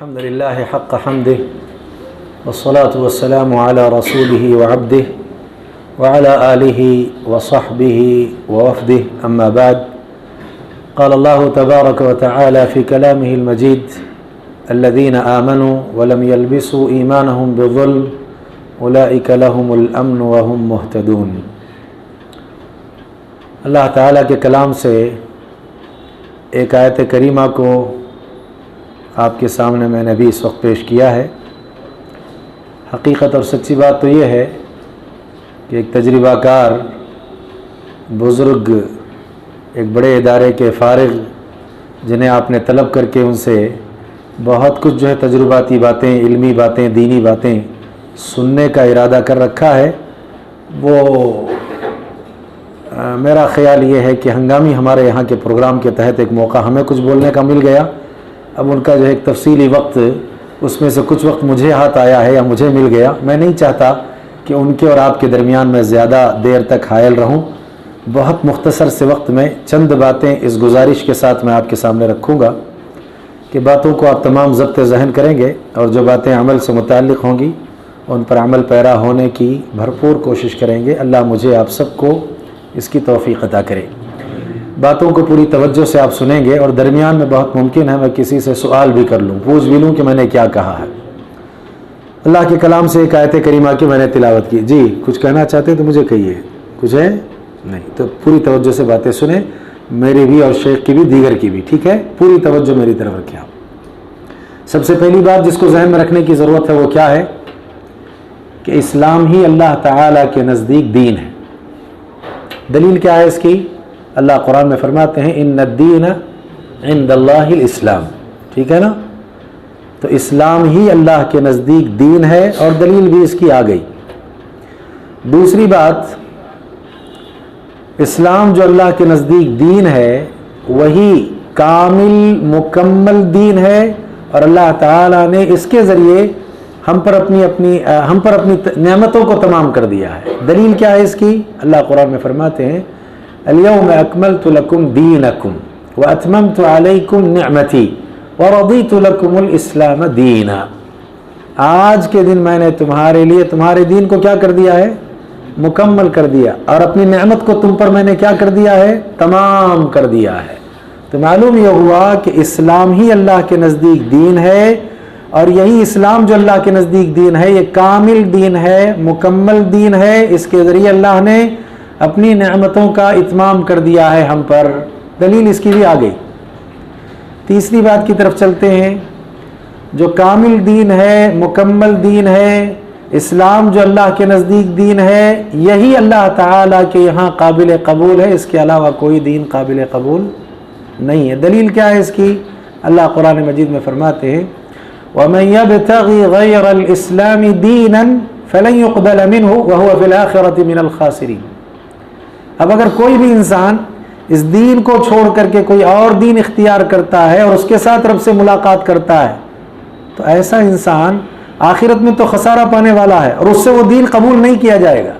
الحمد لله حق حمده والصلاة والسلام على رسوله وعبده وعلى آله وصحبه ووفده أما بعد قال الله تبارك وتعالى في كلامه المجيد الذين آمنوا ولم يلبسوا إيمانهم بظلم أولئك لهم الأمن وهم مهتدون۔ اللہ تعالیٰ کے کلام سے ایک آیت کریمہ کو آپ کے سامنے میں نے بھی اس وقت پیش کیا ہے۔ حقیقت اور سچی بات تو یہ ہے کہ ایک تجربہ کار بزرگ، ایک بڑے ادارے کے فارغ، جنہیں آپ نے طلب کر کے ان سے بہت کچھ تجرباتی باتیں، علمی باتیں، دینی باتیں سننے کا ارادہ کر رکھا ہے، وہ میرا خیال یہ ہے کہ ہنگامی ہمارے یہاں کے پروگرام کے تحت ایک موقع ہمیں کچھ بولنے کا مل گیا۔ اب ان کا ایک تفصیلی وقت، اس میں سے کچھ وقت مجھے ہاتھ آیا ہے یا مجھے مل گیا۔ میں نہیں چاہتا کہ ان کے اور آپ کے درمیان میں زیادہ دیر تک حائل رہوں۔ بہت مختصر سے وقت میں چند باتیں اس گزارش کے ساتھ میں آپ کے سامنے رکھوں گا کہ باتوں کو آپ تمام ضبط ذہن کریں گے اور جو باتیں عمل سے متعلق ہوں گی ان پر عمل پیرا ہونے کی بھرپور کوشش کریں گے۔ اللہ مجھے آپ سب کو اس کی توفیق عطا کرے۔ باتوں کو پوری توجہ سے آپ سنیں گے اور درمیان میں بہت ممکن ہے میں کسی سے سوال بھی کر لوں، پوچھ بھی لوں کہ میں نے کیا کہا ہے۔ اللہ کے کلام سے ایک آیت کریمہ کی میں نے تلاوت کی۔ جی کچھ کہنا چاہتے ہیں تو مجھے کہیے، کچھ ہے؟ نہیں تو پوری توجہ سے باتیں سنیں، میری بھی اور شیخ کی بھی، دیگر کی بھی، ٹھیک ہے؟ پوری توجہ میری طرف رکھیں آپ۔ سب سے پہلی بات جس کو ذہن میں رکھنے کی ضرورت ہے وہ کیا ہے کہ اسلام ہی اللہ تعالیٰ کے نزدیک دین ہے۔ دلیل کیا ہے اس کی؟ اللہ قرآن میں فرماتے ہیں ان الدین عند اللہ الاسلام، ٹھیک ہے نا؟ تو اسلام ہی اللہ کے نزدیک دین ہے اور دلیل بھی اس کی آ گئی۔ دوسری بات، اسلام جو اللہ کے نزدیک دین ہے وہی کامل مکمل دین ہے اور اللہ تعالیٰ نے اس کے ذریعے ہم پر اپنی نعمتوں کو تمام کر دیا ہے۔ دلیل کیا ہے اس کی؟ اللہ قرآن میں فرماتے ہیں اليوم اکملت لکم دینکم واتممت علیکم نعمتی ورضیت لکم الاسلام دینا۔ آج کے دن میں نے تمہارے لیے تمہارے دین کو کیا کر دیا ہے؟ مکمل کر دیا، اور اپنی نعمت کو تم پر میں نے کیا کر دیا ہے؟ تمام کر دیا ہے۔ تو معلوم یہ ہوا کہ اسلام ہی اللہ کے نزدیک دین ہے، اور یہی اسلام جو اللہ کے نزدیک دین ہے یہ کامل دین ہے، مکمل دین ہے۔ اس کے ذریعے اللہ نے اپنی نعمتوں کا اتمام کر دیا ہے ہم پر۔ دلیل اس کی بھی آ گئی۔ تیسری بات کی طرف چلتے ہیں۔ جو کامل دین ہے، مکمل دین ہے، اسلام جو اللہ کے نزدیک دین ہے، یہی اللہ تعالیٰ کے یہاں قابل قبول ہے، اس کے علاوہ کوئی دین قابل قبول نہیں ہے۔ دلیل کیا ہے اس کی؟ اللہ قرآن مجید میں فرماتے ہیں وَمَن يَبْتَغِ غَيْرَ الْإِسْلَامِ دِينًا فَلَن يُقْبَلَ مِنْهُ وَهُوَ فِي الْآخِرَةِ مِنَ الْخَاسِرِينَ۔ اب اگر کوئی بھی انسان اس دین کو چھوڑ کر کے کوئی اور دین اختیار کرتا ہے اور اس کے ساتھ رب سے ملاقات کرتا ہے تو ایسا انسان آخرت میں تو خسارہ پانے والا ہے اور اس سے وہ دین قبول نہیں کیا جائے گا۔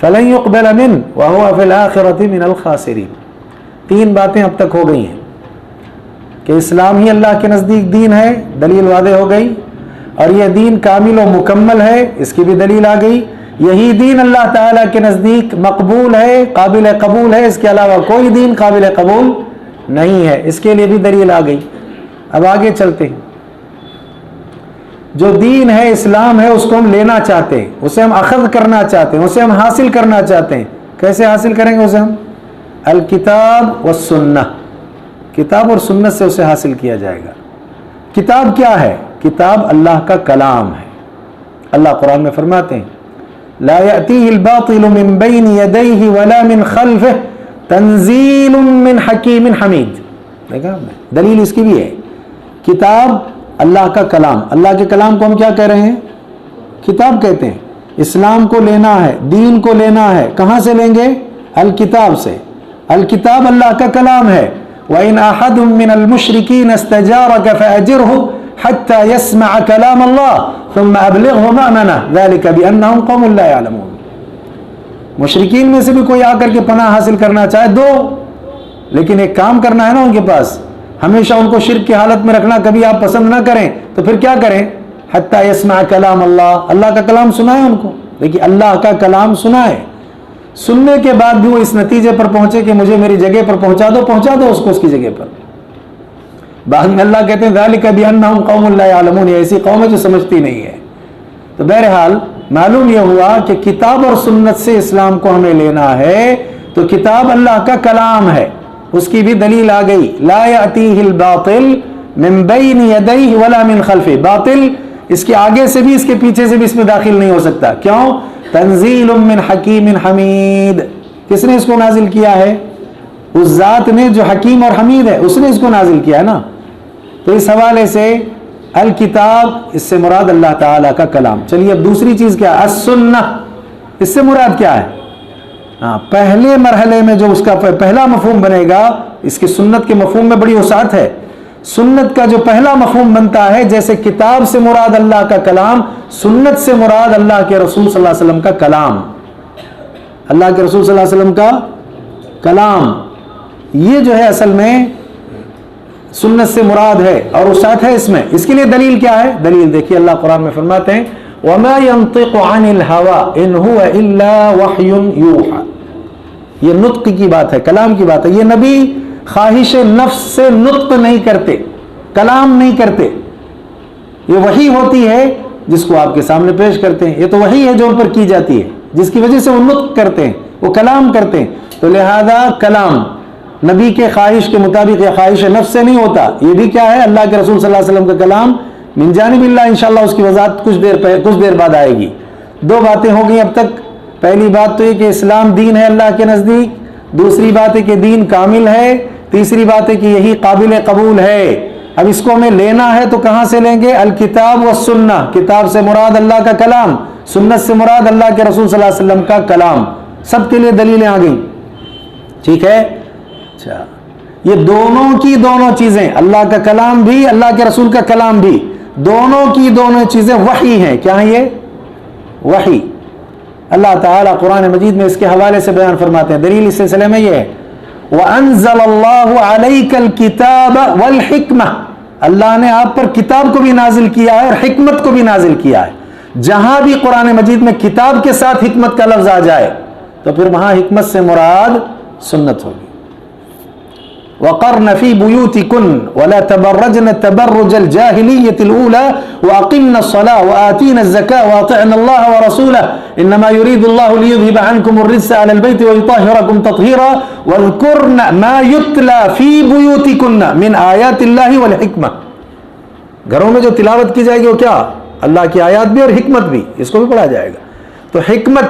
فَلَن يُقْبَلَ مِنْهُ وَهُوَ فِي الْآخِرَةِ مِنَ الْخَاسِرِينَ۔ تین باتیں اب تک ہو گئی ہیں کہ اسلام ہی اللہ کے نزدیک دین ہے، دلیل واضح ہو گئی، اور یہ دین کامل و مکمل ہے، اس کی بھی دلیل آ گئی۔ یہی دین اللہ تعالیٰ کے نزدیک مقبول ہے، قابل قبول ہے، اس کے علاوہ کوئی دین قابل قبول نہیں ہے، اس کے لیے بھی دلیل آ گئی۔ اب آگے چلتے ہیں۔ جو دین ہے، اسلام ہے، اس کو ہم لینا چاہتے ہیں، اسے ہم اخذ کرنا چاہتے ہیں، اسے ہم حاصل کرنا چاہتے ہیں۔ کیسے حاصل کریں گے اسے ہم؟ الکتاب والسنہ، کتاب اور سنت سے اسے حاصل کیا جائے گا۔ کتاب کیا ہے؟ کتاب اللہ کا کلام ہے۔ اللہ قرآن میں فرماتے ہیں لا يأتيه الباطل من بين يديه ولا من خلفه تنزيل من حكيم حميد۔ دیکھا آپ نے؟ دلیل اس کی بھی ہے۔ کتاب اللہ کا کلام، اللہ کے کلام کو ہم کیا کہہ رہے ہیں؟ کتاب کہتے ہیں۔ اسلام کو لینا ہے، دین کو لینا ہے، کہاں سے لیں گے؟ الکتاب سے۔ الکتاب اللہ کا کلام ہے۔ وَإِنْ أَحَدٌ مِّنَ الْمُشْرِكِينَ اسْتَجَارَكَ فَأَجِرْهُ حتى يسمع كلام الله ثم أبلغه مأمنه ذلك بأنهم قوم لا يعلمون۔ مشرکین میں سے بھی کوئی آ کر کے پناہ حاصل کرنا چاہے دو، لیکن ایک کام کرنا ہے نا ان کے پاس، ہمیشہ ان کو شرک کی حالت میں رکھنا کبھی آپ پسند نہ کریں، تو پھر کیا کریں؟ حتی یسمع کلام اللہ، اللہ کا کلام سنائیں ان کو. دیکھیے اللہ کا کلام سنائے، سننے کے بعد بھی وہ اس نتیجے پر پہنچے کہ مجھے میری جگہ پر پہنچا دو اس کو اس کی جگہ پر. بعد میں اللہ کہتے ہیں ذالک بانہم قوم لا یعلمون، یہ ایسی قوم ہے جو سمجھتی نہیں ہے. تو بہرحال معلوم یہ ہوا کہ کتاب اور سنت سے اسلام کو ہمیں لینا ہے. تو کتاب اللہ کا کلام ہے، اس کی بھی دلیل آ گئی، لا یأتیہ الباطل من بین یدیہ ولا من خلفہ. باطل اس کے آگے سے بھی اس کے پیچھے سے بھی اس میں داخل نہیں ہو سکتا. کیوں؟ تنزیل من حکیم حمید. کس نے اس کو نازل کیا ہے؟ اس ذات نے جو حکیم اور حمید ہے، اس نے اس کو نازل کیا ہے نا. تو اس حوالے سے الکتاب، اس سے مراد اللہ تعالیٰ کا کلام. چلیے اب دوسری چیز کیا ہے؟ السنہ. اس سے مراد کیا ہے؟ پہلے مرحلے میں جو اس کا پہلا مفہوم بنے گا، اس کی سنت کے مفہوم میں بڑی وسعت ہے. سنت کا جو پہلا مفہوم بنتا ہے، جیسے کتاب سے مراد اللہ کا کلام، سنت سے مراد اللہ کے رسول صلی اللہ علیہ وسلم کا کلام. اللہ کے رسول صلی اللہ علیہ وسلم کا کلام یہ جو ہے اصل میں سنت سے مراد ہے اور وسعت ہے اس میں. اس کے لیے دلیل کیا ہے؟ دلیل دیکھیے اللہ قرآن میں فرماتے ہیں وَمَا يَنطِقُ عَنِ الْهَوَىٰ إِنْ هُوَ إِلَّا وَحْيٌ يُوحَىٰ. یہ نطق کی بات ہے، کلام کی بات ہے. یہ نبی خواہش نفس سے نطق نہیں کرتے، کلام نہیں کرتے. یہ وحی ہوتی ہے جس کو آپ کے سامنے پیش کرتے ہیں. یہ تو وحی ہے جو ان پر کی جاتی ہے، جس کی وجہ سے وہ نطق کرتے ہیں، وہ کلام کرتے ہیں. تو لہذا کلام نبی کے خواہش کے مطابق یا خواہش نفس سے نہیں ہوتا. یہ بھی کیا ہے؟ اللہ کے رسول صلی اللہ علیہ وسلم کا کلام من جانب اللہ. انشاءاللہ اس کی وضاحت کچھ دیر بعد آئے گی. دو باتیں ہو گئی اب تک. پہلی بات تو یہ کہ اسلام دین ہے اللہ کے نزدیک، دوسری بات ہے کہ دین کامل ہے، تیسری بات ہے کہ یہی قابل قبول ہے. اب اس کو ہمیں لینا ہے تو کہاں سے لیں گے؟ الکتاب والسنہ. کتاب سے مراد اللہ کا کلام، سنت سے مراد اللہ کے رسول صلی اللہ علیہ وسلم کا کلام. سب کے لیے دلیلیں آ گئیں. ٹھیک ہے. اچھا، یہ دونوں کی دونوں چیزیں، اللہ کا کلام بھی اللہ کے رسول کا کلام بھی، دونوں کی دونوں چیزیں وحی ہیں. کیا ہیں یہ؟ وحی. اللہ تعالیٰ قرآن مجید میں اس کے حوالے سے بیان فرماتے ہیں. دلیل اس سلسلے میں یہ ہے وَأَنزَلَ اللَّهُ عَلَيْكَ الْكِتَابَ وَالْحِكْمَةَ. اللہ نے آپ پر کتاب کو بھی نازل کیا ہے اور حکمت کو بھی نازل کیا ہے. جہاں بھی قرآن مجید میں کتاب کے ساتھ حکمت کا لفظ آ جائے تو پھر وہاں حکمت سے مراد سنت ہوگی. وَقَرْنَ فِي بُيُوتِكُنَّ وَلَا تَبَرَّجْنَ تَبَرُّجَ الْجَاهِلِيَّةِ الْأُولَى وَأَقِمْنَ الصَّلَاةَ وَآتِينَ الزَّكَاةَ وَأَطِعْنَ اللَّهَ وَرَسُولَهُ إِنَّمَا يُرِيدُ اللَّهُ لِيُذْهِبَ عَنكُمُ الرِّجْسَ أَهْلَ الْبَيْتِ وَيُطَهِّرَكُمْ تَطْهِيرًا وَاذْكُرْنَ مَا يُتْلَى فِي بُيُوتِكُنَّ مِنْ آيَاتِ اللَّهِ وَالْحِكْمَةِ. گھروں میں جو تلاوت کی جائے گی وہ کیا؟ اللہ کی آیات بھی اور حکمت بھی، اس کو بھی پڑھا جائے گا. تو حکمت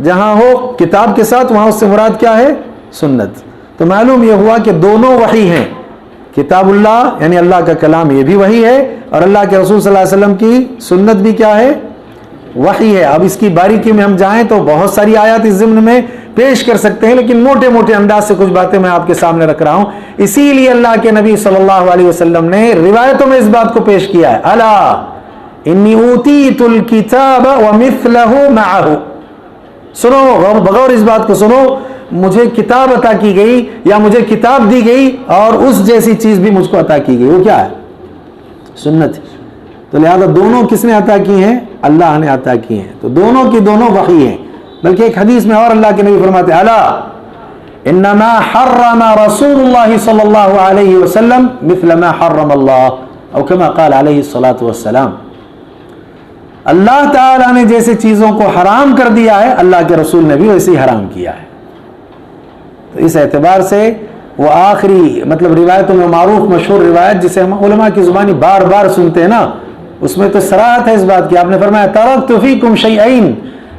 جہاں ہو کتاب کے ساتھ، وہاں اس سے مراد کیا ہے؟ سنت. تو معلوم یہ ہوا کہ دونوں وحی ہیں. کتاب اللہ یعنی اللہ کا کلام یہ بھی وحی ہے، اور اللہ کے رسول صلی اللہ علیہ وسلم کی سنت بھی کیا ہے؟ وحی ہے. اب اس کی باریکی میں ہم جائیں تو بہت ساری آیات اس ضمن میں پیش کر سکتے ہیں، لیکن موٹے موٹے انداز سے کچھ باتیں میں آپ کے سامنے رکھ رہا ہوں. اسی لیے اللہ کے نبی صلی اللہ علیہ وسلم نے روایتوں میں اس بات کو پیش کیا ہے الا انی اوتیت الکتاب ومثلہ معہ. سنو، بغور اس بات کو سنو، مجھے کتاب عطا کی گئی یا مجھے کتاب دی گئی اور اس جیسی چیز بھی مجھ کو عطا کی گئی. وہ کیا ہے؟ سنت. تو لہذا دونوں کس نے عطا کی ہیں؟ اللہ نے عطا کی ہیں. تو دونوں کی دونوں وحی ہیں. بلکہ ایک حدیث میں اور اللہ کے نبی فرماتے ہیں الا انما حرم رسول اللہ صلی اللہ علیہ وسلم مثل ما حرم اللہ او کما قال علیہ الصلاۃ والسلام. اللہ تعالیٰ نے جیسے چیزوں کو حرام کر دیا ہے اللہ کے رسول نے بھی ویسے ہی حرام کیا ہے. تو اس اعتبار سے وہ آخری مطلب روایتوں میں معروف مشہور روایت جسے ہم علماء کی زبانی بار بار سنتے ہیں نا، اس میں تو صراحت ہے اس بات کی. آپ نے فرمایا ترکت فیکم شیئین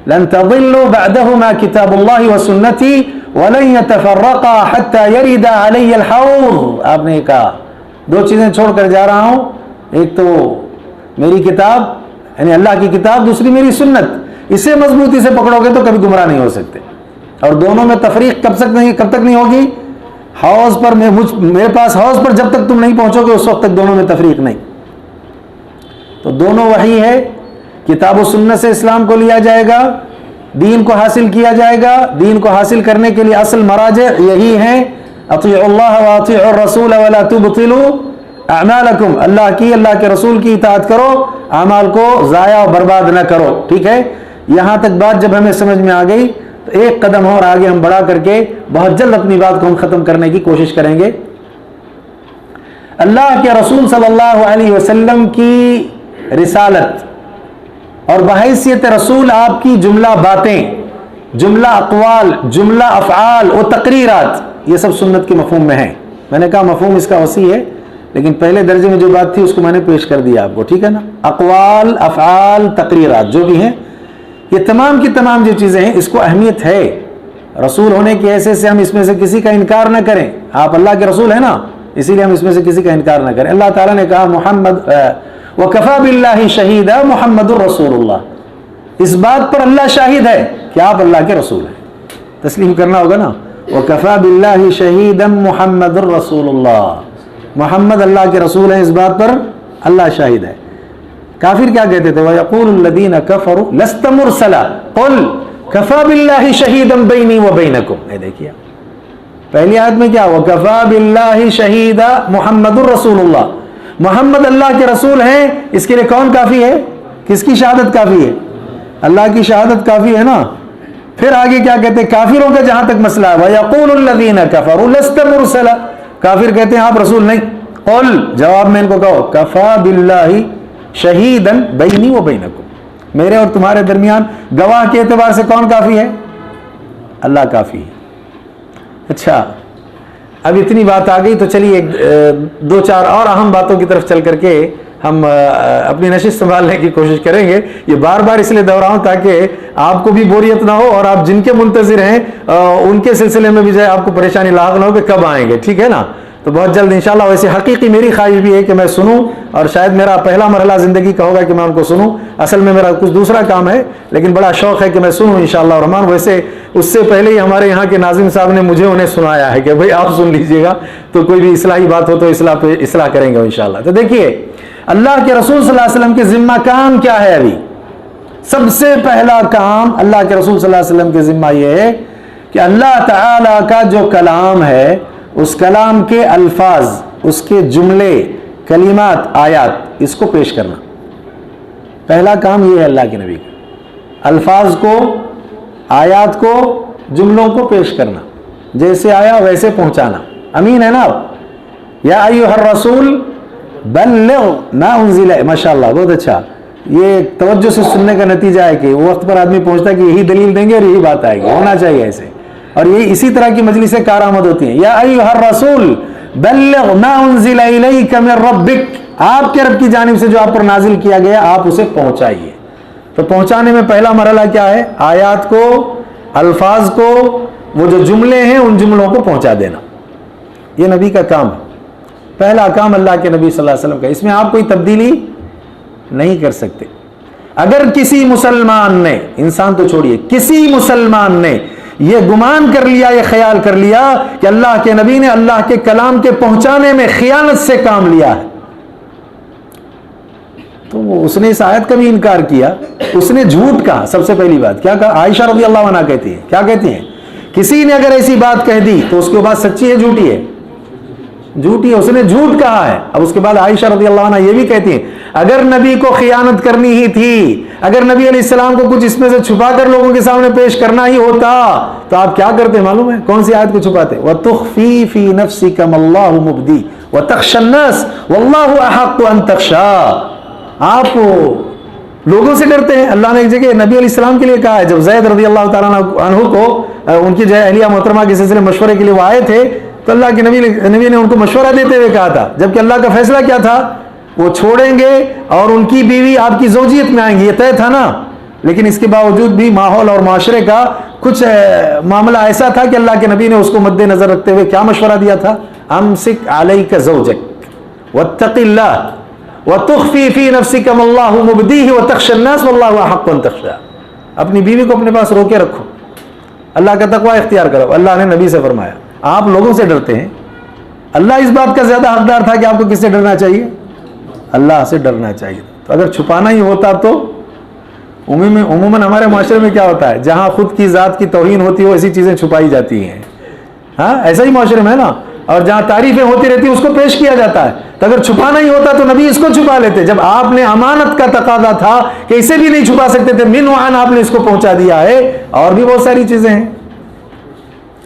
لن تضلوا بعدہما کتاب اللہ وسنتی ولن یتفرقا حتی یرد علی الحوض. آپ نے کہا دو چیزیں چھوڑ کر جا رہا ہوں، ایک تو میری کتاب یعنی اللہ کی کتاب، دوسری میری سنت. اسے مضبوطی سے پکڑو گے تو کبھی گمراہ نہیں ہو سکتے. اور دونوں میں تفریق کب تک نہیں ہوگی؟ حوض پر میرے پاس حوض پر جب تک تم نہیں پہنچو گے اس وقت تک دونوں میں تفریق نہیں. تو دونوں وحی ہے. کتاب و سنت سے اسلام کو لیا جائے گا، دین کو حاصل کیا جائے گا. دین کو حاصل کرنے کے لیے اصل مراجع یہی ہیں اطیعوا اللہ واطیعوا الرسول ولا تبطلوا اعمالکم، اللہ کی، اللہ کے رسول کی اطاعت کرو، اعمال کو ضائع و برباد نہ کرو. ٹھیک ہے، یہاں تک بات جب ہمیں سمجھ میں آ گئی تو ایک قدم اور آگے ہم بڑھا کر کے بہت جلد اپنی بات کو ہم ختم کرنے کی کوشش کریں گے. اللہ کے رسول صلی اللہ علیہ وسلم کی رسالت اور بحیثیت رسول آپ کی جملہ باتیں، جملہ اقوال، جملہ افعال و تقریرات، یہ سب سنت کے مفہوم میں ہیں. میں نے کہا مفہوم اس کا وسیع ہے، لیکن پہلے درجے میں جو بات تھی اس کو میں نے پیش کر دیا آپ کو. ٹھیک ہے نا، اقوال، افعال، تقریرات جو بھی ہیں، یہ تمام کی تمام جو چیزیں ہیں اس کو اہمیت ہے. رسول ہونے کی حیثیت سے ہم اس میں سے کسی کا انکار نہ کریں. آپ اللہ کے رسول ہیں نا، اسی لیے ہم اس میں سے کسی کا انکار نہ کریں. اللہ تعالیٰ نے کہا محمد وَكَفَى بِاللَّهِ شَهِيدًا محمد الرسول اللہ، اس بات پر اللہ شاہد ہے کہ آپ اللہ کے رسول ہیں. تسلیم کرنا ہوگا نا، وَكَفَى بِاللَّهِ شَهِيدًا محمد الرسول اللہ، محمد اللہ کے رسول ہیں، اس بات پر اللہ شاہد ہے. کافر کیا کہتے تھے؟ وَيَقُولُ الَّذِينَ كَفَرُوا لَسْتَ مُرْسَلًا قُلْ كَفَى بِاللَّهِ شَهِيدًا بَيْنِي وَبَيْنَكُمْ. یہ دیکھیے پہلی آیت میں کیا، وَكَفَى بِاللَّهِ شَهِيدًا محمد الرسول اللہ، محمد اللہ کے رسول ہیں. اس کے لیے کون کافی ہے؟ کس کی شہادت کافی ہے؟ اللہ کی شہادت کافی ہے نا. پھر آگے کیا کہتے ہیں؟ کافروں کا جہاں تک مسئلہ ہے، وَيَقُولُ الَّذِينَ كَفَرُوا لَسْتَ مُرْسَلًا، کافر کہتے ہیں آپ رسول نہیں. قل، جواب میں ان کو کہو، كَفَى بِاللَّهِ شَهِيدًا بَيْنِي وَبَيْنَكُمْ، میرے اور تمہارے درمیان گواہ کے اعتبار سے کون کافی ہے؟ اللہ کافی ہے. اچھا، اب اتنی بات آ گئی تو چلیے دو چار اور اہم باتوں کی طرف چل کر کے ہم اپنی نشست سنبھالنے کی کوشش کریں گے. یہ بار بار اس لیے دہراؤں تاکہ آپ کو بھی بوریت نہ ہو اور آپ جن کے منتظر ہیں ان کے سلسلے میں بھی جو ہے آپ کو پریشانی لاحق نہ ہو کہ کب آئیں گے. ٹھیک ہے نا، تو بہت جلد انشاءاللہ. ویسے حقیقی میری خواہش بھی ہے کہ میں سنوں، اور شاید میرا پہلا مرحلہ زندگی کا ہوگا کہ میں ان کو سنوں. اصل میں میرا کچھ دوسرا کام ہے، لیکن بڑا شوق ہے کہ میں سنوں انشاءاللہ الرحمن. ویسے اس سے پہلے ہی ہمارے یہاں کے ناظم صاحب نے مجھے انہیں سنایا ہے کہ بھئی آپ سن لیجئے گا، تو کوئی بھی اصلاحی بات ہو تو اصلاح کریں گے انشاءاللہ. تو دیکھیے اللہ کے رسول صلی اللہ علیہ وسلم کے ذمہ کام کیا ہے. ابھی سب سے پہلا کام اللہ کے رسول صلی اللہ علیہ وسلم کے ذمہ یہ ہے کہ اللہ تعالی کا جو کلام ہے، اس کلام کے الفاظ، اس کے جملے، کلمات، آیات، اس کو پیش کرنا. پہلا کام یہ ہے اللہ کے نبی کا، الفاظ کو، آیات کو، جملوں کو پیش کرنا، جیسے آیا ویسے پہنچانا. امین ہے نا آپ؟ یا ایھا الرسول بلغ ما انزل، ماشاءاللہ بہت اچھا. یہ توجہ سے سننے کا نتیجہ ہے کہ وہ وقت پر آدمی پہنچتا ہے کہ یہی دلیل دیں گے اور یہی بات آئے گی. ہونا چاہیے ایسے، اور یہ اسی طرح کی مجلسیں کارآمد ہوتی ہیں. یا ایھا الرسول بلغ ما انزل الیک من ربک، آپ کے رب کی جانب سے جو آپ پر نازل کیا گیا آپ اسے پہنچائیے. تو پہنچانے میں پہلا مرحلہ کیا ہے؟ آیات کو، الفاظ کو، وہ جو جملے ہیں ان جملوں کو پہنچا دینا. یہ نبی کا کام ہے، پہلا کام اللہ کے نبی صلی اللہ علیہ وسلم کا. اس میں آپ کوئی تبدیلی نہیں کر سکتے. اگر کسی مسلمان نے، انسان تو چھوڑیے، کسی مسلمان نے یہ گمان کر لیا، یہ خیال کر لیا کہ اللہ کے نبی نے اللہ کے کلام کے پہنچانے میں خیانت سے کام لیا ہے، تو اس نے اس آیت کا بھی انکار کیا، اس نے جھوٹ کہا. سب سے پہلی بات کیا کہا؟ عائشہ رضی اللہ عنہا کہتی ہے، کیا کہتی ہیں؟ کسی نے اگر ایسی بات کہہ دی تو اس کے بعد سچی ہے جھوٹی ہے؟ جھوٹی ہے، اس نے جھوٹ کہا ہے. اب اس کے بعد عائشہ رضی اللہ عنہ یہ بھی کہتی ہیں اگر نبی کو خیانت کرنی ہی تھی، اگر نبی علیہ السلام کو کچھ اس میں سے چھپا کر لوگوں کے سامنے پیش کرنا ہی ہوتا تو آپ کیا کرتے معلوم ہے؟ کون سی آیت کو چھپاتے؟ وَتُخْفِي فِي نَفْسِكَ مَا اللَّهُ مُبْدِي وَتَخْشَى النَّاسَ وَاللَّهُ أَحَقُّ أَن تَخْشَىٰ. آپ لوگوں سے ڈرتے ہیں. اللہ نے ایک جگہ نبی علیہ السلام کے لیے کہا ہے، جب زید رضی اللہ تعالیٰ عنہ کو ان کی جو ہے اہلیہ محترمہ کے سلسلے مشورے کے لیے وہ آئے تھے، تو اللہ کے نبی نے ان کو مشورہ دیتے ہوئے کہا تھا، جبکہ اللہ کا فیصلہ کیا تھا؟ وہ چھوڑیں گے اور ان کی بیوی آپ کی زوجیت میں آئیں گی، یہ طے تھا نا. لیکن اس کے باوجود بھی ماحول اور معاشرے کا کچھ معاملہ ایسا تھا کہ اللہ کے نبی نے اس کو مد نظر رکھتے ہوئے کیا مشورہ دیا تھا؟ امسک علیک زوجک واتق اللہ وتخفی فی نفسک ما اللہ مبدیہ وتخشی الناس واللہ احق ان تخشیٰ. اپنی بیوی کو اپنے پاس روکے رکھو، اللہ کا تقوی اختیار کرو. اللہ نے نبی سے فرمایا. آپ لوگوں سے ڈرتے ہیں، اللہ اس بات کا زیادہ حقدار تھا کہ آپ کو کس سے ڈرنا چاہیے؟ اللہ سے ڈرنا چاہیے. تو اگر چھپانا ہی ہوتا تو عموماً ہمارے معاشرے میں کیا ہوتا ہے؟ جہاں خود کی ذات کی توہین ہوتی ہے ایسی چیزیں چھپائی جاتی ہیں. ہاں ایسا ہی معاشرے میں ہے نا. اور جہاں تعریفیں ہوتی رہتی اس کو پیش کیا جاتا ہے. تو اگر چھپانا ہی ہوتا تو نبی اس کو چھپا لیتے. جب آپ نے امانت کا تقاضا تھا کہ اسے بھی نہیں چھپا سکتے تھے, من وعن آپ نے اس کو پہنچا دیا ہے. اور بھی بہت ساری چیزیں ہیں.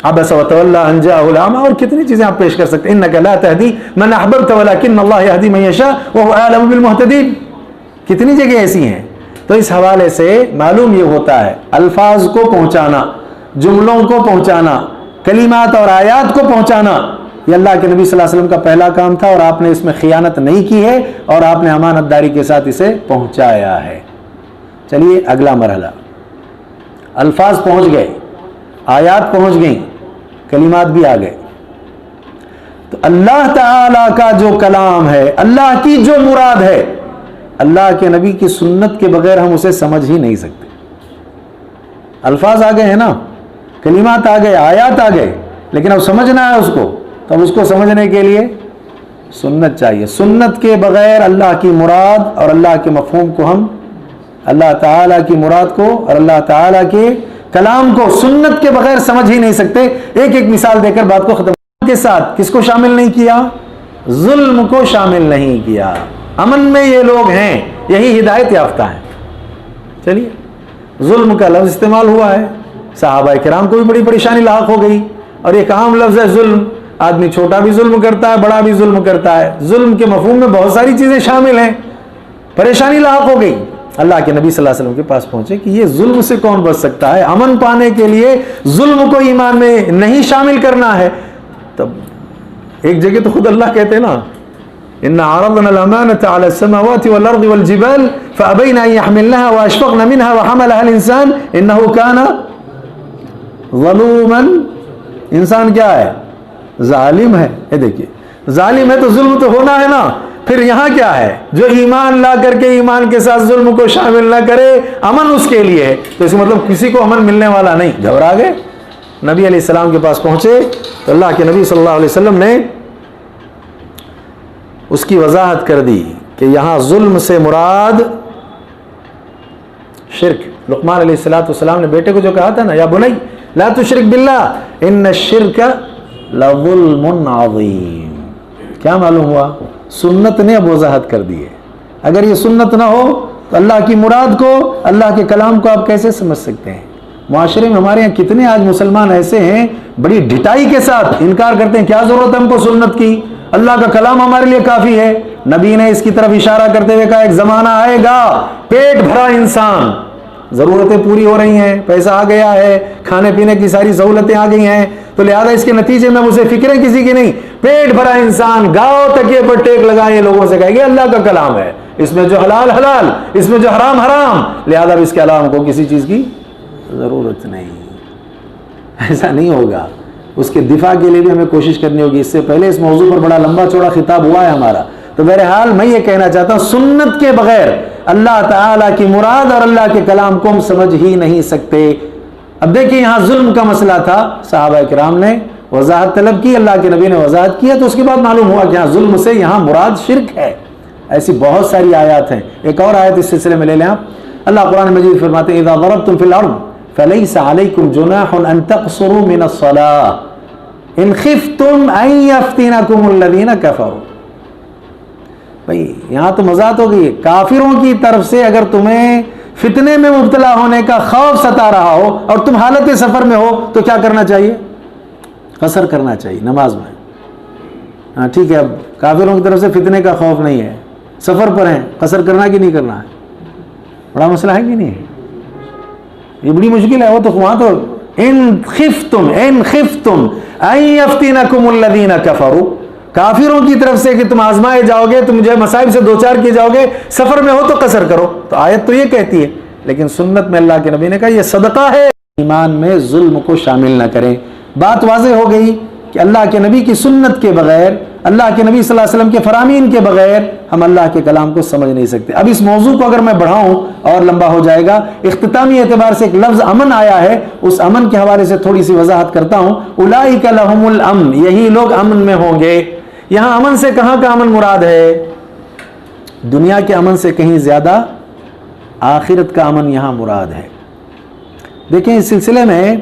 عبس وتولى ان جاءه الاعمى, اور کتنی چیزیں آپ پیش کر سکتے ہیں. انك لا تهدي من احببت ولكن الله يهدي من يشاء وهو اعلم بالمهتدين. کتنی جگہ ایسی ہیں. تو اس حوالے سے معلوم یہ ہوتا ہے الفاظ کو پہنچانا, جملوں کو پہنچانا, کلمات اور آیات کو پہنچانا, یہ اللہ کے نبی صلی اللہ علیہ وسلم کا پہلا کام تھا, اور آپ نے اس میں خیانت نہیں کی ہے, اور آپ نے امانت داری کے ساتھ اسے پہنچایا ہے. چلیے اگلا مرحلہ. الفاظ پہنچ گئے, آیات پہنچ گئیں, کلمات بھی آ گئے. تو اللہ تعالی کا جو کلام ہے, اللہ کی جو مراد ہے, اللہ کے نبی کی سنت کے بغیر ہم اسے سمجھ ہی نہیں سکتے. الفاظ آ گئے ہیں نا, کلمات آ گئے, آیات آ گئے, لیکن اب سمجھنا ہے اس کو, تو اب اس کو سمجھنے کے لیے سنت چاہیے. سنت کے بغیر اللہ کی مراد اور اللہ کے مفہوم کو ہم, اللہ تعالیٰ کی مراد کو اور اللہ تعالیٰ کے کلام کو سنت کے بغیر سمجھ ہی نہیں سکتے. ایک ایک مثال دے کر بات کو ختم. کے ساتھ کس کو شامل نہیں کیا؟ ظلم کو شامل نہیں کیا. امن میں یہ لوگ ہیں, یہی ہدایت یافتہ ہیں. چلیے, ظلم کا لفظ استعمال ہوا ہے, صحابہ کرام کو بھی بڑی پریشانی لاحق ہو گئی, اور ایک عام لفظ ہے ظلم. آدمی چھوٹا بھی ظلم کرتا ہے, بڑا بھی ظلم کرتا ہے. ظلم کے مفہوم میں بہت ساری چیزیں شامل ہیں. پریشانی لاحق ہو گئی. اللہ کے نبی صلی اللہ علیہ وسلم کے پاس پہنچے کہ یہ ظلم سے کون بچ سکتا ہے. امن پانے کے لیے ظلم کو ایمان میں نہیں شامل کرنا ہے. تب ایک جگہ تو خود اللہ کہتے ہیں نا, إِنَّ عَرَضْنَا الْأَمَانَةَ عَلَى السَّمَاوَاتِ وَالْأَرْضِ وَالْجِبَالِ فَأَبَيْنَ أَن يَحْمِلْنَهَا وَأَشْفَقْنَ مِنْهَا وَحَمَلَهَا الْإِنسَانُ إِنَّهُ كَانَ ظَلُومًا. انسان کیا ہے؟ ظالم ہے. یہ دیکھیے, ظالم ہے تو ظلم تو ہونا ہے نا. پھر یہاں کیا ہے؟ جو ایمان لا کر کے ایمان کے ساتھ ظلم کو شامل نہ کرے, امن اس کے لیے ہے. تو اس کا مطلب کسی کو امن ملنے والا نہیں. گھبرا گئے, نبی علیہ السلام کے پاس پہنچے تو اللہ کے نبی صلی اللہ علیہ وسلم نے اس کی وضاحت کر دی کہ یہاں ظلم سے مراد شرک. لقمان علیہ السلام نے بیٹے کو جو کہا تھا نا, یا بنی لا تشرک باللہ ان الشرک لظلم عظیم. کیا معلوم ہوا؟ سنت نے اب وضاحت کر دی ہے. اگر یہ سنت نہ ہو تو اللہ کی مراد کو, اللہ کے کلام کو آپ کیسے سمجھ سکتے ہیں؟ معاشرے میں ہمارے یہاں کتنے آج مسلمان ایسے ہیں بڑی ڈٹائی کے ساتھ انکار کرتے ہیں, کیا ضرورت ہے ہم کو سنت کی, اللہ کا کلام ہمارے لیے کافی ہے. نبی نے اس کی طرف اشارہ کرتے ہوئے کہا ایک زمانہ آئے گا پیٹ بھرا انسان, ضرورتیں پوری ہو رہی ہیں, پیسہ آ گیا ہے, کھانے پینے کی ساری سہولتیں آ گئی ہیں, تو لہذا اس کے نتیجے میں اسے فکریں کسی کی نہیں. پیٹ بھرا انسان گاؤں تکیے پر ٹیک لگائے لوگوں سے کہے گا اللہ کا کلام ہے, اس میں جو حلال حلال, اس میں جو حرام حرام, لہذا اس کے علاوہ کو کسی چیز کی ضرورت نہیں. ایسا نہیں ہوگا. اس کے دفاع کے لیے بھی ہمیں کوشش کرنی ہوگی. اس سے پہلے اس موضوع پر بڑا لمبا چوڑا خطاب ہوا ہے ہمارا. تو بہرحال میں یہ کہنا چاہتا ہوں سنت کے بغیر اللہ تعالیٰ کی مراد اور اللہ کے کلام کو ہم سمجھ ہی نہیں سکتے. اب دیکھیں یہاں ظلم کا مسئلہ تھا, صحابہ کرام نے وضاحت طلب کی, اللہ کے نبی نے وضاحت کیا, تو اس کے بعد معلوم ہوا کہ یہاں ظلم سے یہاں مراد شرک ہے. ایسی بہت ساری آیات ہیں. ایک اور آیت اس سلسلے میں لے لیں آپ. اللہ قرآن مجید فرماتے ہیں اذا ضربتم فی الارض فلیس علیکم جناح ان تقصروا من الصلاة ان خفتم ان یفتنکم الذین کفروا. بھئی یہاں تو مذاق ہو گئی. کافروں کی طرف سے اگر تمہیں فتنے میں مبتلا ہونے کا خوف ستا رہا ہو اور تم حالت سفر میں ہو تو کیا کرنا چاہیے؟ قصر کرنا چاہیے نماز میں. ہاں ٹھیک ہے, اب کافروں کی طرف سے فتنے کا خوف نہیں ہے, سفر پر ہیں, قصر کرنا کہ نہیں کرنا ہے؟ بڑا مسئلہ ہے کہ نہیں ہے؟ یہ بڑی مشکل ہے. وہ تو وہاں تو ان خفتم ان یفتنکم الذین کفروا, کافروں کی طرف سے کہ تم آزمائے جاؤ گے, تم جو ہے مصائب سے دوچار کیے جاؤ گے, سفر میں ہو تو قصر کرو. تو آیت تو یہ کہتی ہے, لیکن سنت میں اللہ کے نبی نے کہا یہ صدقہ ہے, ایمان میں ظلم کو شامل نہ کریں. بات واضح ہو گئی کہ اللہ کے نبی کی سنت کے بغیر, اللہ کے نبی صلی اللہ علیہ وسلم کے فرامین کے بغیر ہم اللہ کے کلام کو سمجھ نہیں سکتے. اب اس موضوع کو اگر میں بڑھاؤں اور لمبا ہو جائے گا. اختتامی اعتبار سے ایک لفظ امن آیا ہے, اس امن کے حوالے سے تھوڑی سی وضاحت کرتا ہوں. اولئک لہم الامن, یہی لوگ امن میں ہوں گے. یہاں امن سے کہاں کا امن مراد ہے؟ دنیا کے امن سے کہیں زیادہ آخرت کا امن یہاں مراد ہے. دیکھیں اس سلسلے میں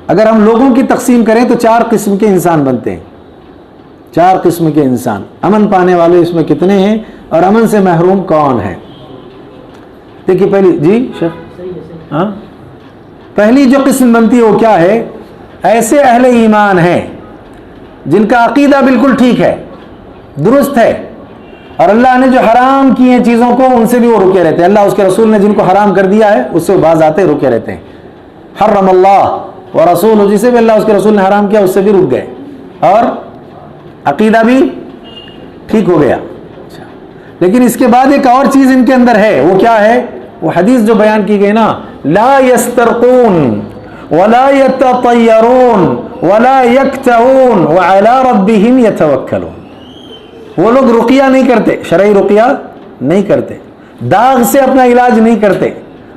اگر ہم لوگوں کی تقسیم کریں تو 4 قسم کے انسان بنتے ہیں. 4 قسم کے انسان. امن پانے والے اس میں کتنے ہیں اور امن سے محروم کون ہے؟ دیکھیے پہلی جی شیخ ہاں پہلی جو قسم بنتی ہے وہ کیا ہے؟ ایسے اہل ایمان ہیں جن کا عقیدہ بالکل ٹھیک ہے، درست ہے، اور اللہ نے جو حرام کی ہیں چیزوں کو ان سے بھی وہ رکے رہتے ہیں. اللہ اس کے رسول نے جن کو حرام کر دیا ہے اس سے وہ باز آتے رکے رہتے ہیں. حرم اللہ و رسول، جسے بھی اللہ اس کے رسول نے حرام کیا اس سے بھی رک گئے اور عقیدہ بھی ٹھیک ہو گیا. لیکن اس کے بعد ایک اور چیز ان کے اندر ہے، وہ کیا ہے؟ وہ حدیث جو بیان کی گئی نا، لا یسترقون ولا یتطیرون ولا یکتعون وعلی ربہم یتوکلون. وہ لوگ رقیہ نہیں کرتے، شرعی رقیہ نہیں کرتے، داغ سے اپنا علاج نہیں کرتے،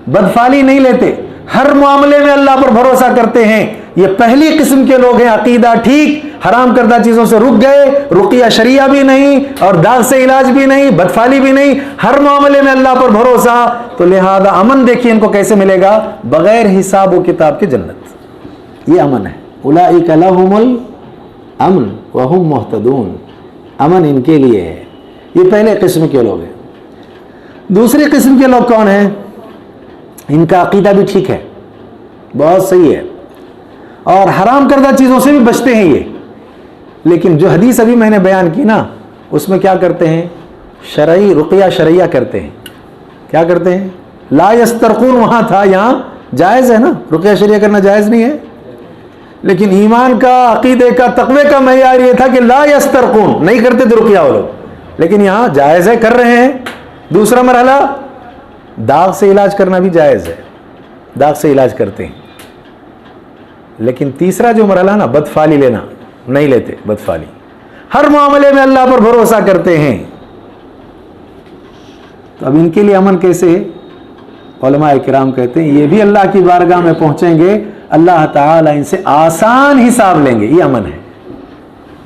بدفالی نہیں لیتے، ہر معاملے میں اللہ پر بھروسہ کرتے ہیں. یہ پہلی قسم کے لوگ ہیں، عقیدہ ٹھیک، حرام کردہ چیزوں سے رک گئے، رقیہ شریعہ بھی نہیں اور داغ سے علاج بھی نہیں، بدفالی بھی نہیں، ہر معاملے میں اللہ پر بھروسہ. تو لہذا امن دیکھیے ان کو کیسے ملے گا؟ بغیر حساب و کتاب کے جنت. یہ امن ہے. اولئک لہم الامن وہم مہتدون. امن ان کے لیے ہے. یہ پہلے قسم کے لوگ ہیں. دوسری قسم کے لوگ کون ہیں؟ ان کا عقیدہ بھی ٹھیک ہے، بہت صحیح ہے، اور حرام کردہ چیزوں سے بھی بچتے ہیں یہ. لیکن جو حدیث ابھی میں نے بیان کی نا، اس میں کیا کرتے ہیں؟ شرعی رقیہ شرعیہ کرتے ہیں. کیا کرتے ہیں؟ لا یسترقون وہاں تھا، یہاں جائز ہے نا، رقیہ شرعیہ کرنا جائز نہیں ہے. لیکن ایمان کا، عقیدے کا، تقوی کا معیار یہ تھا کہ لا یسترقون، نہیں کرتے تھے رقیہ وہ لوگ، لیکن یہاں جائز ہے، کر رہے ہیں. دوسرا مرحلہ، داغ سے علاج کرنا بھی جائز ہے، داغ سے علاج کرتے ہیں. لیکن تیسرا جو مرحلہ نا، بدفالی لینا، نہیں لیتے بدفالی، ہر معاملے میں اللہ پر بھروسہ کرتے ہیں. تو اب ان کے لیے امن کیسے؟ علماء کرام کہتے ہیں یہ بھی اللہ کی بارگاہ میں پہنچیں گے، اللہ تعالیٰ ان سے آسان حساب لیں گے. یہ امن ہے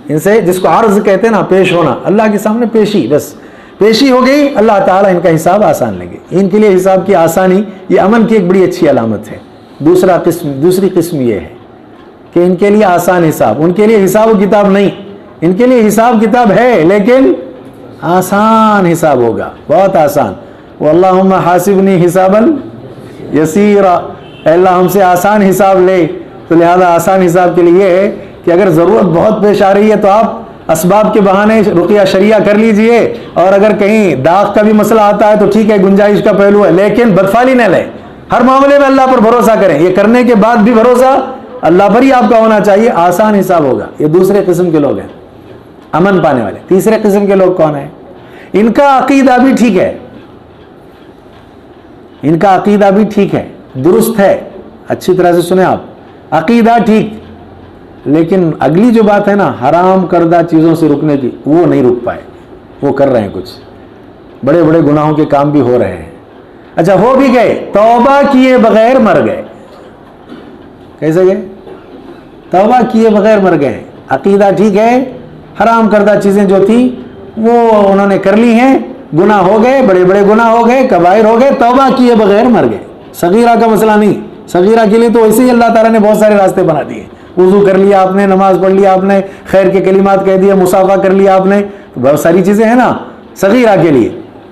ان سے، جس کو عرض کہتے ہیں نا، پیش ہونا، اللہ کے سامنے پیشی، بس پیشی ہو گئی، اللہ تعالیٰ ان کا حساب آسان لیں گے. ان کے لیے حساب کی آسانی یہ امن کی ایک بڑی اچھی علامت ہے. دوسری قسم یہ ہے کہ ان کے لیے آسان حساب، ان کے لیے حساب و کتاب نہیں، ان کے لیے حساب کتاب ہے لیکن آسان حساب ہوگا، بہت آسان. واللہم حاسبنی حسابا یسیرا، اے اللہ ہم سے آسان حساب لے. تو لہذا آسان حساب کے لیے یہ ہے کہ اگر ضرورت بہت پیش آ رہی ہے تو آپ اسباب کے بہانے رقیہ شریعہ کر لیجئے، اور اگر کہیں داغ کا بھی مسئلہ آتا ہے تو ٹھیک ہے، گنجائش کا پہلو ہے، لیکن بدفالی نہ لیں. ہر معاملے میں اللہ پر بھروسہ کریں. یہ کرنے کے بعد بھی بھروسہ اللہ پر ہی آپ کا ہونا چاہیے، آسان حساب ہوگا. یہ دوسرے قسم کے لوگ ہیں، امن پانے والے. تیسرے قسم کے لوگ کون ہیں؟ ان کا عقیدہ بھی ٹھیک ہے، ان کا عقیدہ بھی ٹھیک ہے، درست ہے. اچھی طرح سے سنیں آپ، عقیدہ ٹھیک، لیکن اگلی جو بات ہے نا، حرام کردہ چیزوں سے رکنے کی، وہ نہیں رک پائے. وہ کر رہے ہیں، کچھ بڑے بڑے گناہوں کے کام بھی ہو رہے ہیں. اچھا ہو بھی گئے، توبہ کیے بغیر مر گئے. کیسے گئے؟ توبہ کیے بغیر مر گئے. عقیدہ ٹھیک ہے، حرام کردہ چیزیں جو تھی وہ انہوں نے کر لی ہیں، گناہ ہو گئے، بڑے بڑے گناہ ہو گئے، کبائر ہو گئے، توبہ کیے بغیر مر گئے. صغیرہ کا مسئلہ نہیں، صغیرہ کے لیے تو ویسے ہی اللہ تعالیٰ نے بہت سارے راستے بنا دیے. وضو کر لیا آپ نے، نماز پڑھ لیا آپ نے، خیر کے کلمات کہہ دیا، مصافحہ کر لیا آپ نے، بہت ساری چیزیں ہیں نا صغیرہ کے لیے.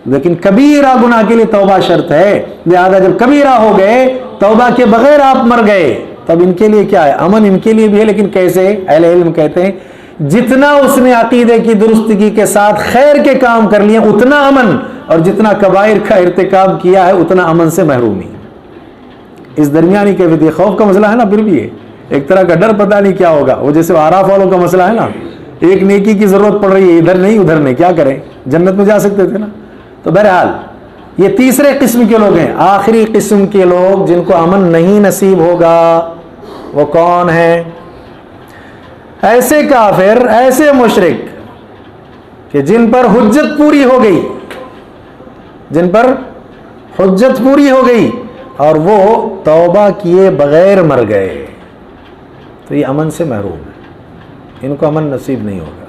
لیکن کبیرہ گناہ کے لیے توبہ شرط ہے. لہذا جب کبیرہ ہو گئے، توبہ کے بغیر آپ مر گئے، تب ان کے لیے کیا ہے؟ امن ان کے لیے بھی ہے. لیکن کیسے؟ اہل علم کہتے ہیں جتنا اس نے عقیدے کی درستگی کے ساتھ خیر کے کام کر لیے اتنا امن، اور جتنا کبائر کا ارتکاب کیا ہے اتنا امن سے محرومی. اس درمیانی کیفیت یہ خوف کا مسئلہ ہے نا، پھر بھی ہے ایک طرح کا ڈر، پتہ نہیں کیا ہوگا. وہ جیسے اعراف والوں کا مسئلہ ہے نا، ایک نیکی کی ضرورت پڑ رہی ہے، ادھر نہیں ادھر نہیں، کیا کریں، جنت میں جا سکتے تھے نا. تو بہرحال یہ تیسرے قسم کے لوگ ہیں. آخری قسم کے لوگ جن کو امن نہیں نصیب ہوگا وہ کون ہیں؟ ایسے کافر، ایسے مشرک کہ جن پر حجت پوری ہو گئی، جن پر حجت پوری ہو گئی اور وہ توبہ کیے بغیر مر گئے، تو یہ امن سے محروم ہے، ان کو امن نصیب نہیں ہوگا.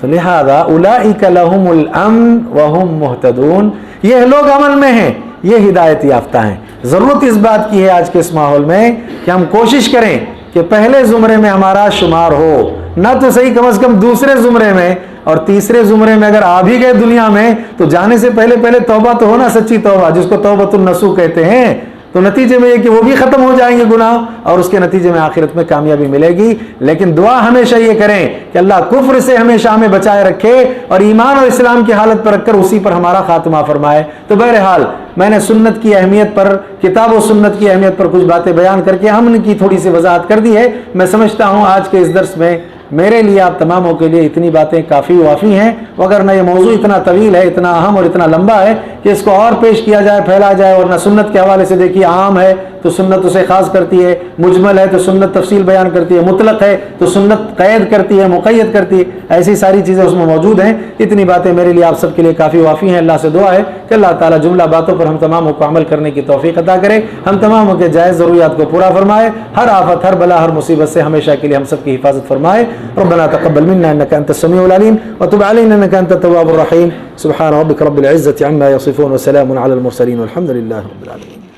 تو لہذا اولئک لہم الامن وہم مہتدون، یہ لوگ امن میں ہیں، یہ ہدایت یافتہ ہیں. ضرورت اس بات کی ہے آج کے اس ماحول میں کہ ہم کوشش کریں کہ پہلے زمرے میں ہمارا شمار ہو، نہ تو صحیح کم از کم دوسرے زمرے میں، اور تیسرے زمرے میں اگر آ بھی گئے دنیا میں تو جانے سے پہلے توبہ تو ہونا، سچی توبہ جس کو توبۃ النصوح کہتے ہیں، تو نتیجے میں یہ کہ وہ بھی ختم ہو جائیں گے گناہ، اور اس کے نتیجے میں آخرت میں کامیابی ملے گی۔ لیکن دعا ہمیشہ یہ کریں کہ اللہ کفر سے ہمیشہ ہمیں بچائے رکھے اور ایمان اور اسلام کی حالت پر رکھ کر اسی پر ہمارا خاتمہ فرمائے۔ تو بہرحال میں نے سنت کی اہمیت پر، کتاب و سنت کی اہمیت پر کچھ باتیں بیان کر کے ہم کی تھوڑی سی وضاحت کر دی ہے۔ میں سمجھتا ہوں آج کے اس درس میں میرے لیے، آپ تماموں کے لیے اتنی باتیں کافی وافی ہیں، وگرنہ یہ موضوع اتنا طویل ہے، اتنا اہم اور اتنا لمبا ہے کہ اس کو اور پیش کیا جائے، پھیلا جائے، اور نہ سنت کے حوالے سے دیکھیے عام ہے تو سنت اسے خاص کرتی ہے، مجمل ہے تو سنت تفصیل بیان کرتی ہے، مطلق ہے تو سنت قید کرتی ہے، مقید کرتی ہے، ایسی ساری چیزیں اس میں موجود ہیں۔ اتنی باتیں میرے لیے آپ سب کے لیے کافی وافی ہیں۔ اللہ سے دعا ہے کہ اللہ تعالیٰ جملہ باتوں پر ہم تماموں کو عمل کرنے کی توفیق عطا کرے، ہم تماموں کے جائز ضروریات کو پورا فرمائے، ہر آفت، ہر بلا، ہر مصیبت سے ہمیشہ کے لیے ہم سب کی حفاظت فرمائے۔ ربنا تقبل منا انك انت السميع العليم وتب علينا انك انت التواب الرحيم۔ سبحان ربك رب العزة عما يصفون وسلام على المرسلين والحمد لله رب العالمين۔